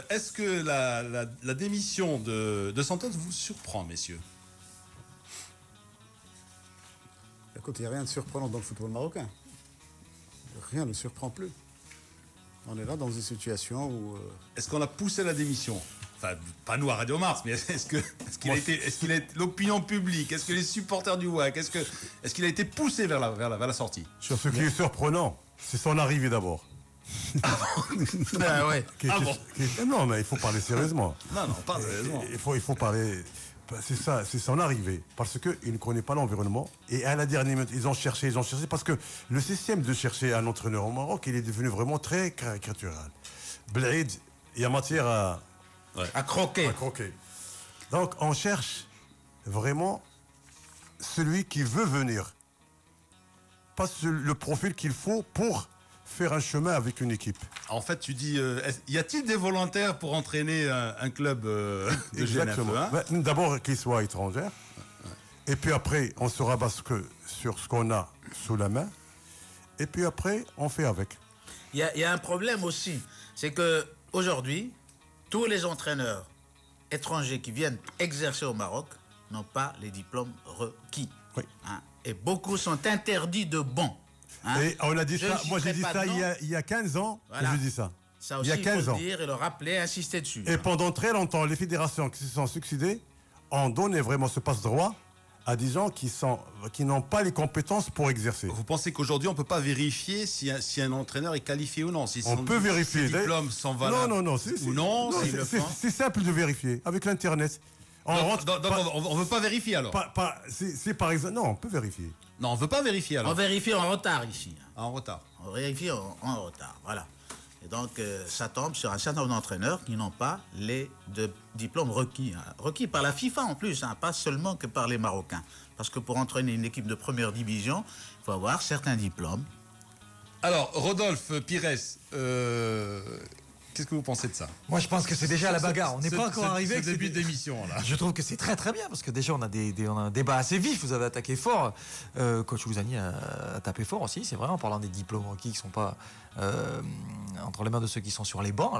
Est-ce que la démission de Santos vous surprend, messieurs? Écoute, il n'y a rien de surprenant dans le football marocain. Rien ne surprend plus. On est là dans une situation où... Est-ce qu'on a poussé la démission? Enfin, pas nous à Radio Mars, mais est-ce qu'il a été l'opinion publique, est-ce que les supporters du WAC, est-ce qu'il a été poussé vers la sortie? Sur ce qui est surprenant, c'est son arrivée d'abord. Ah ouais. Non, mais il faut parler sérieusement. Non, pas sérieusement. Il faut parler. C'est ça, c'est son arrivée. Parce qu'il ne connaît pas l'environnement. Et à la dernière minute, ils ont cherché. Parce que le système de chercher un entraîneur au Maroc, il est devenu vraiment très caricatural. Blaïd, il y a matière à croquer. Donc, on cherche vraiment celui qui veut venir. Pas le profil qu'il faut pour faire un chemin avec une équipe. En fait, tu dis, y a-t-il des volontaires pour entraîner un club de Exactement. GNFE, D'abord, qu'il soit étranger. Et puis après, on se rabat sur ce qu'on a sous la main. Et puis après, on fait avec. Il y a un problème aussi. C'est qu'aujourd'hui, tous les entraîneurs étrangers qui viennent exercer au Maroc n'ont pas les diplômes requis. Oui. Hein? Et beaucoup sont interdits de banc. Hein? Et on a dit ça, moi j'ai dit ça il y a 15 ans, voilà. Je dis ça. Ça aussi, il y a 15 il faut ans. le dire et le rappeler, insister dessus. Et pendant très longtemps, les fédérations qui se sont succédées ont donné vraiment ce passe-droit à des gens qui n'ont pas les compétences pour exercer. Vous pensez qu'aujourd'hui, on ne peut pas vérifier si un entraîneur est qualifié ou non? On peut vérifier. Si les diplômes sont valables ou non? C'est simple de vérifier avec l'Internet. Donc on ne veut pas vérifier alors? C'est par exemple... Non, on peut vérifier. Non, on ne veut pas vérifier alors? On vérifie en retard ici. En retard. On vérifie en retard, voilà. Et donc, ça tombe sur un certain nombre d'entraîneurs qui n'ont pas les diplômes requis. Hein. Requis par la FIFA en plus, hein, pas seulement que par les Marocains. Parce que pour entraîner une équipe de première division, il faut avoir certains diplômes. Alors, Rodolphe Pires, qu'est-ce que vous pensez de ça? Moi, je pense que c'est déjà la bagarre. On n'est pas encore arrivé. C'est le début d'émission, là. Je trouve que c'est très très bien parce que déjà on a un débat assez vif. Vous avez attaqué fort. Coach Ouzani a tapé fort aussi. C'est vrai en parlant des diplômes requis qui sont pas entre les mains de ceux qui sont sur les bancs.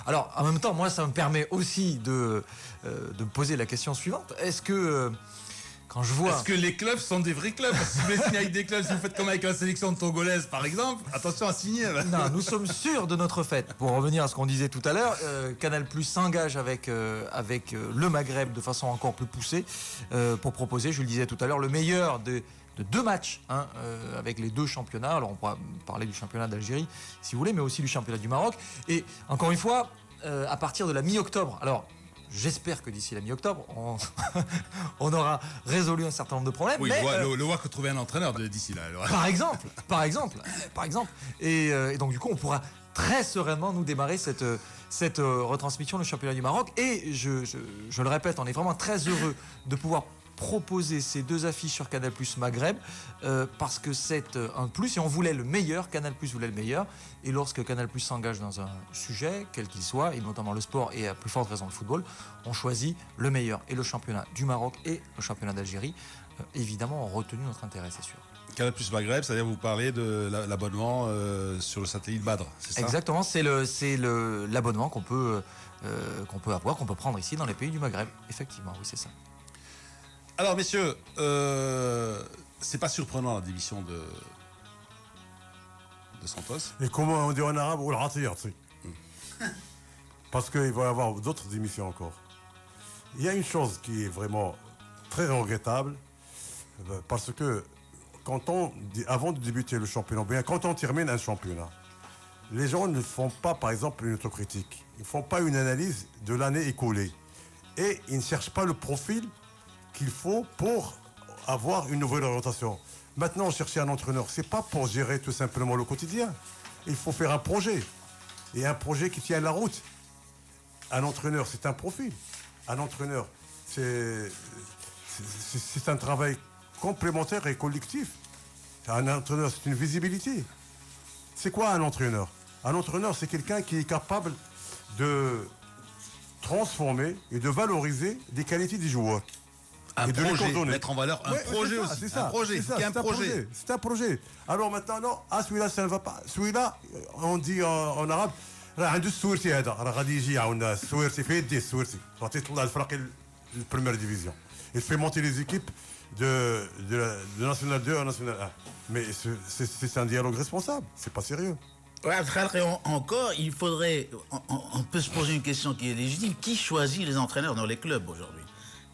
Alors en même temps, moi, ça me permet aussi de me poser la question suivante. Est-ce que quand je vois... Est-ce que les clubs sont des vrais clubs? Si vous voulez signer avec des clubs, si vous faites comme avec la sélection togolaise, par exemple, attention à signer. Là. Non, nous sommes sûrs de notre fait. Pour revenir à ce qu'on disait tout à l'heure, Canal+ s'engage avec le Maghreb de façon encore plus poussée pour proposer, je le disais tout à l'heure, le meilleur de deux matchs avec les deux championnats. Alors on pourra parler du championnat d'Algérie si vous voulez, mais aussi du championnat du Maroc. Et encore une fois, à partir de la mi-octobre, alors j'espère que d'ici la mi-octobre, on aura résolu un certain nombre de problèmes. Oui, mais, le WAC a trouvé un entraîneur d'ici là. Alors. Par exemple. Et donc du coup, on pourra très sereinement nous démarrer cette retransmission du championnat du Maroc. Et je le répète, on est vraiment très heureux de pouvoir proposer ces deux affiches sur Canal+ Maghreb parce que c'est un plus et on voulait le meilleur, Canal+ voulait le meilleur et lorsque Canal+ s'engage dans un sujet, quel qu'il soit, et notamment le sport et à plus forte raison le football, on choisit le meilleur et le championnat du Maroc et le championnat d'Algérie évidemment ont retenu notre intérêt, c'est sûr. Canal+ Maghreb, c'est-à-dire vous parlez de l'abonnement sur le satellite Badr, c'est ça? Exactement, c'est l'abonnement qu'on peut avoir, qu'on peut prendre ici dans les pays du Maghreb, effectivement, oui c'est ça. Alors, messieurs, c'est pas surprenant la démission de Santos. Et comment on dit en arabe? Parce qu'il va y avoir d'autres démissions encore. Il y a une chose qui est vraiment très regrettable, parce que avant de débuter le championnat, bien quand on termine un championnat, les gens ne font pas, par exemple, une autocritique. Ils ne font pas une analyse de l'année écoulée. Et ils ne cherchent pas le profil qu'il faut pour avoir une nouvelle orientation. Maintenant, chercher un entraîneur, c'est pas pour gérer tout simplement le quotidien. Il faut faire un projet. Et un projet qui tient la route. Un entraîneur, c'est un profil. Un entraîneur, c'est un travail complémentaire et collectif. Un entraîneur, c'est une visibilité. C'est quoi un entraîneur? Un entraîneur, c'est quelqu'un qui est capable de transformer et de valoriser les qualités des joueurs. Un projet, mettre en valeur un projet aussi. C'est ça, c'est un projet. Alors maintenant, non, celui-là, ça ne va pas. Celui-là, on dit en arabe, راه عنده السويرتي هذا راه غادي يجي يعاوننا السويرتي في يديه السويرتي غادي يطلع الفرق البريمير ديفيزيون il fait monter les équipes de National 2 à National 1 mais c'est un dialogue responsable c'est pas sérieux. Ouais, encore, il faudrait. On peut se poser une question qui est légitime. Qui choisit les entraîneurs dans les clubs aujourd'hui?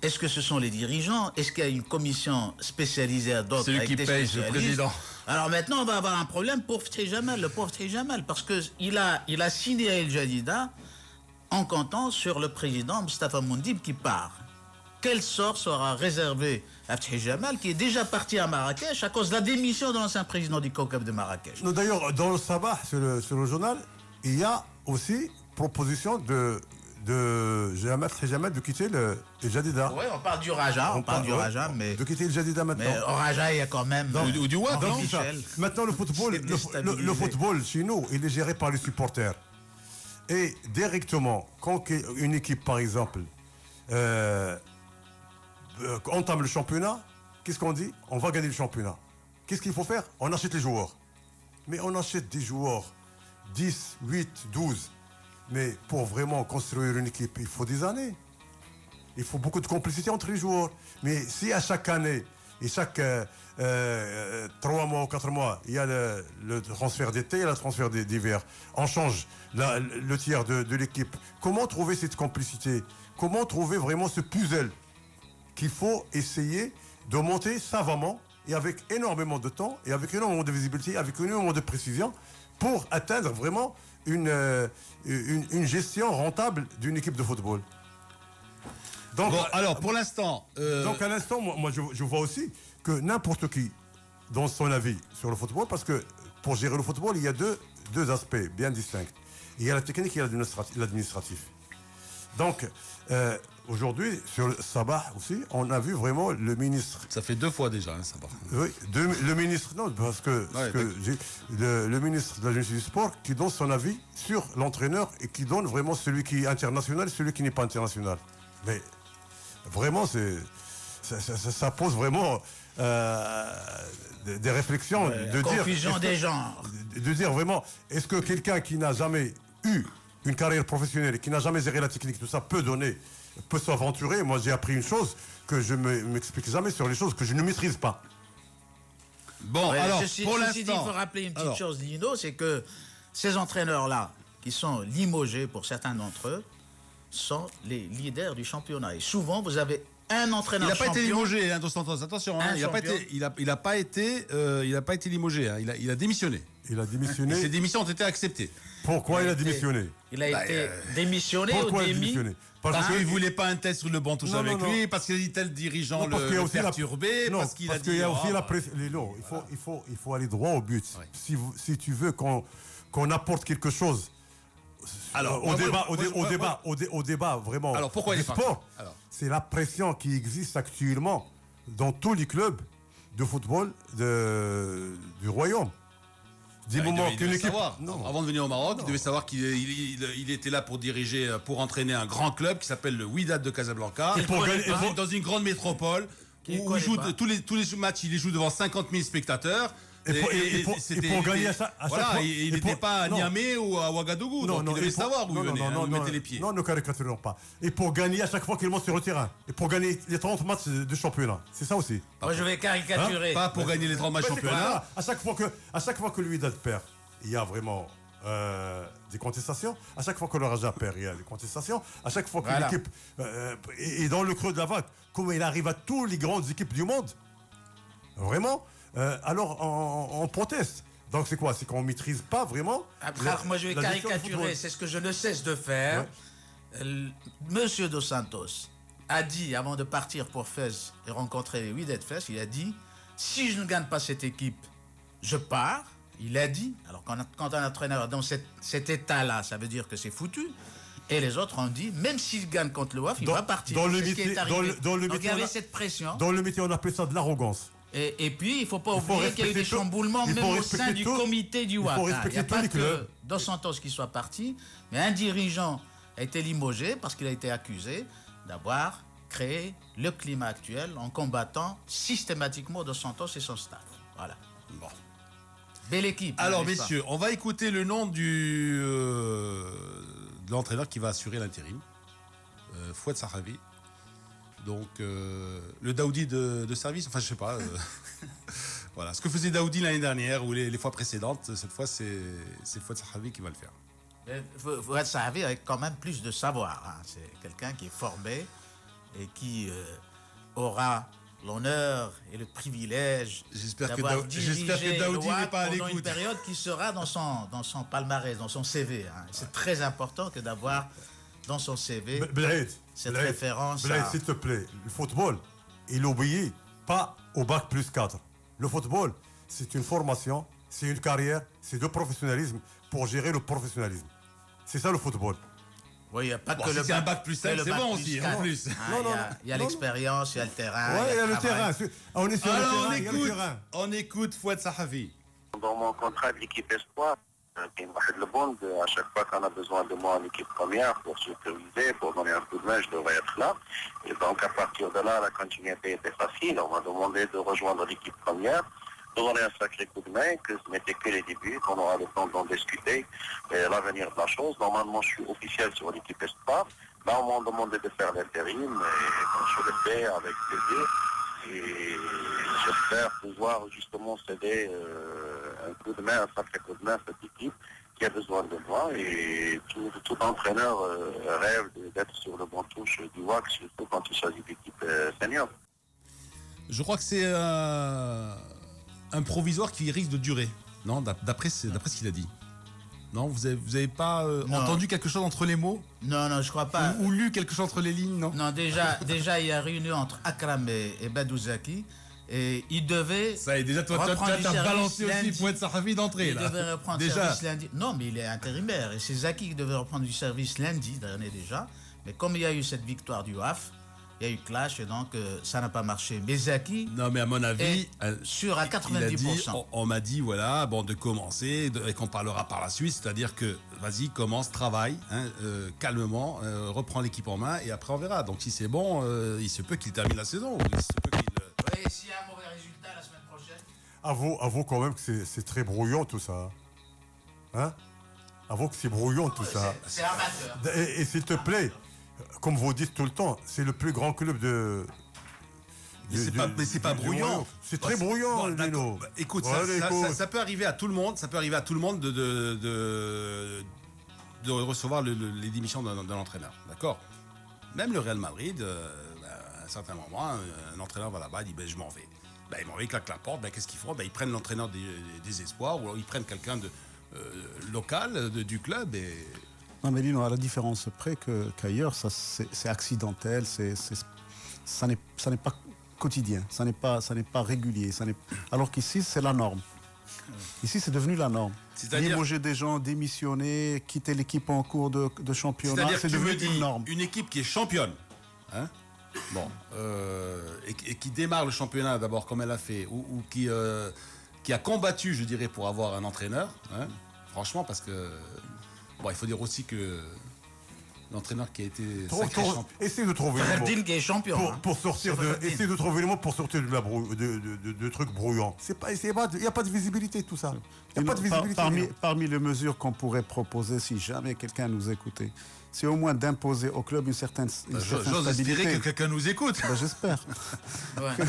Est-ce que ce sont les dirigeants? Est-ce qu'il y a une commission spécialisée à d'autres? C'est lui qui paye, le président. Alors maintenant, on va avoir un problème pour Ftih Jamal, le pauvre Ftih Jamal, parce qu'il a signé à El Jadida en comptant sur le président Mustafa Moundib qui part. Quel sort sera réservé à Ftih Jamal qui est déjà parti à Marrakech à cause de la démission de l'ancien président du COCAF de Marrakech? D'ailleurs, dans le Sabah, sur le journal, il y a aussi proposition de Ftih Jamal de quitter le Jadida. Oui, on parle du Raja, mais... De quitter le Jadida maintenant. Mais au Raja, il y a quand même... Ou du WAC, non? Maintenant, le football chez nous, il est géré par les supporters. Et directement, quand une équipe, par exemple, entame le championnat, qu'est-ce qu'on dit? On va gagner le championnat. Qu'est-ce qu'il faut faire? On achète les joueurs. Mais on achète des joueurs 10, 8, 12. Mais pour vraiment construire une équipe, il faut des années. Il faut beaucoup de complicité entre les joueurs. Mais si à chaque année, et chaque 3 mois ou 4 mois, il y a le transfert d'été et le transfert d'hiver, on change le tiers de l'équipe. Comment trouver cette complicité? Comment trouver vraiment ce puzzle qu'il faut essayer de monter savamment et avec énormément de temps et avec énormément de visibilité, avec énormément de précision pour atteindre vraiment une gestion rentable d'une équipe de football. Donc, bon, alors pour l'instant... Donc à l'instant, moi je vois aussi que n'importe qui donne son avis sur le football parce que pour gérer le football, il y a deux aspects bien distincts. Il y a la technique et l'administratif. Donc, aujourd'hui, sur le Sabah aussi, on a vu vraiment le ministre... Ça fait 2 fois déjà, hein, Sabah. Oui, le ministre... Non, parce que, le ministre de la Jeunesse et du Sport qui donne son avis sur l'entraîneur et qui donne vraiment celui qui est international et celui qui n'est pas international. Mais vraiment, ça pose vraiment des réflexions de dire... Confusion des genres. De dire vraiment, est-ce que quelqu'un qui n'a jamais eu une carrière professionnelle et qui n'a jamais géré la technique, tout ça, peut s'aventurer? Moi, j'ai appris une chose que je ne m'explique jamais sur les choses que je ne maîtrise pas. Bon, alors, pour l'instant... Il faut rappeler une petite chose, Lino, c'est que ces entraîneurs-là, qui sont limogés pour certains d'entre eux, sont les leaders du championnat. Et souvent, vous avez un entraîneur champion... Il n'a pas été limogé, hein, Dos Santos, attention. Hein, il n'a pas été limogé, hein, il a démissionné. Il a démissionné. Et ses démissions ont été acceptées. Pourquoi il a démissionné? Il a été démissionné ou démis? Parce qu'il ne voulait pas un test sur le banc touche avec lui, parce qu'il a dit tel dirigeant le perturbé, parce qu'il a dit... Il y a aussi la pression. Il faut aller droit au but. Ouais. Si tu veux qu'on apporte quelque chose au débat vraiment. Alors pourquoi du sport, c'est la pression qui existe actuellement dans tous les clubs de football du Royaume. Avant de venir au Maroc, il devait savoir qu'il était là pour diriger, pour entraîner un grand club qui s'appelle le Wydad de Casablanca, dans une grande métropole où il joue tous les matchs, il les joue devant 50 000 spectateurs. Et pour gagner à chaque fois. Il n'était pas à Niamey ou à Ouagadougou, donc il devait savoir où il venait, où il mettait les pieds. Non, ne caricaturons pas. Et pour gagner à chaque fois qu'il monte sur le terrain. Et pour gagner les 30 matchs de championnat. C'est ça aussi. Moi, je vais caricaturer. Pas pour gagner les 30 matchs de championnat. À chaque fois que le Wydad perd, il y a vraiment des contestations. À chaque fois que le Raja perd, il y a des contestations. À chaque fois que l'équipe est dans le creux de la vague, comme il arrive à toutes les grandes équipes du monde, vraiment... alors on proteste. Donc c'est quoi? C'est qu'on ne maîtrise pas vraiment. Moi je vais caricaturer, c'est ce que je ne cesse de faire. Ouais. Monsieur Dos Santos a dit avant de partir pour Fès et rencontrer Wydad Fès, il a dit si je ne gagne pas cette équipe, je pars. Il a dit. Alors quand un entraîneur est dans cet état-là, ça veut dire que c'est foutu. Et les autres ont dit, même s'il gagne contre le WAF, il va partir. Dans le métier, donc il y avait cette pression. Dans le métier, on appelle ça de l'arrogance. Et puis, il ne faut pas oublier qu'il y a eu des chamboulements même au sein du comité du WAC. Il n'y a pas que Dos Santos qui soit parti, mais un dirigeant a été limogé parce qu'il a été accusé d'avoir créé le climat actuel en combattant systématiquement Dos Santos et son staff. Voilà. Bon. Belle équipe. Alors, messieurs, on va écouter le nom de l'entraîneur qui va assurer l'intérim. Fouad Sahavi. Donc, le Daoudi de service, enfin, je sais pas. Voilà. Ce que faisait Daoudi l'année dernière ou les fois précédentes, cette fois, c'est Fouad Sahavi qui va le faire. Fouad Sahavi avec quand même plus de savoir. Hein. C'est quelqu'un qui est formé et qui aura l'honneur et le privilège d'avoir dirigé Daoudi n'est pas à l'écoute. Pendant une période qui sera dans son palmarès, dans son CV. Hein. C'est très important que d'avoir dans son CV cette référence. S'il te plaît, le football, il obéit pas au bac plus 4. Le football, c'est une formation, c'est une carrière, c'est du professionnalisme pour gérer le professionnalisme. C'est ça le football. Oui, il n'y a pas que le bac. C'est un bac plus 5, c'est bon aussi, en plus. Il y a l'expérience, il y a le terrain. Oui, il y a le terrain. On est sur le terrain, il y a le terrain. On écoute Fouad Sahavi. Dans mon contrat de l'équipe Espoir, le Bond, à chaque fois qu'on a besoin de moi en équipe première pour superviser, pour donner un coup de main, je devrais être là. Et donc à partir de là, la continuité était facile. On m'a demandé de rejoindre l'équipe première, de donner un sacré coup de main, que ce n'était que les débuts, qu'on aura le temps d'en discuter l'avenir de la chose. Normalement, je suis officiel sur l'équipe Espoir. Là, on m'a demandé de faire l'intérim, et je le fais avec plaisir. Et j'espère pouvoir justement céder un coup de main, un sacré coup de main à cette équipe qui a besoin de moi. Et tout entraîneur rêve d'être sur le bon touche du WAC, surtout quand il s'agit d'équipe senior. Je crois que c'est un provisoire qui risque de durer, non, d'après ce qu'il a dit. Non, vous avez pas entendu quelque chose entre les mots? Non, je crois pas. Ou lu quelque chose entre les lignes, non? Non, déjà, il y a réunion entre Akram et Badouzaki. Et il devait. Ça y est, déjà, toi, t'as balancé aussi Fouad Sahavi d'entrée, là. Il devait reprendre du service lundi. Non, mais il est intérimaire. Et c'est Zaki qui devait reprendre du service lundi, dernier déjà. Mais comme il y a eu cette victoire du WAF, il y a eu clash et donc ça n'a pas marché. Mais Zaki. Non, mais à mon avis. Sûr à 90%. On m'a dit, voilà, de commencer et qu'on parlera par la suite. C'est-à-dire que, vas-y, commence, travaille, hein, calmement, reprends l'équipe en main et après on verra. Donc si c'est bon, il se peut qu'il termine la saison. Il se peut qu'il. Oui, s'il y a un mauvais résultat la semaine prochaine. Avoue quand même que c'est très brouillon tout ça. Hein? Avoue que c'est brouillon tout ça. C'est amateur. Et s'il te plaît, comme vous dites tout le temps, c'est le plus grand club de. Mais c'est pas brouillon. C'est très brouillon, Lino. Écoute, ça peut arriver à tout le monde. Ça peut arriver à tout le monde de recevoir les démissions d'un entraîneur. D'accord? Même le Real Madrid, à un certain moment, un entraîneur va là-bas, il dit je m'en vais. Il m'en va, il claque la porte. Qu'est-ce qu'ils font? Ils prennent l'entraîneur des espoirs ou alors ils prennent quelqu'un de local du club et. Non, mais Lino, à la différence près qu'ailleurs, ça c'est accidentel, ça n'est pas quotidien, ça n'est pas régulier. Alors qu'ici, c'est la norme. Ici, c'est devenu la norme. Limoger des gens, démissionner, quitter l'équipe en cours de championnat, c'est devenu une norme. Une équipe qui est championne, hein, et qui démarre le championnat d'abord comme elle a fait, ou qui a combattu, je dirais, pour avoir un entraîneur, hein, franchement, parce que il faut dire aussi que l'entraîneur qui a été sacré champion. Essayez de trouver le mot qui est champion. Pour sortir essayez de trouver le mot pour sortir de trucs brouillants. Il n'y a pas de visibilité tout ça. Il n'y a pas de visibilité. Parmi les mesures qu'on pourrait proposer, si jamais quelqu'un nous écoutait, c'est au moins d'imposer au club une certaine J'ose espérer que quelqu'un nous écoute. J'espère. Ouais.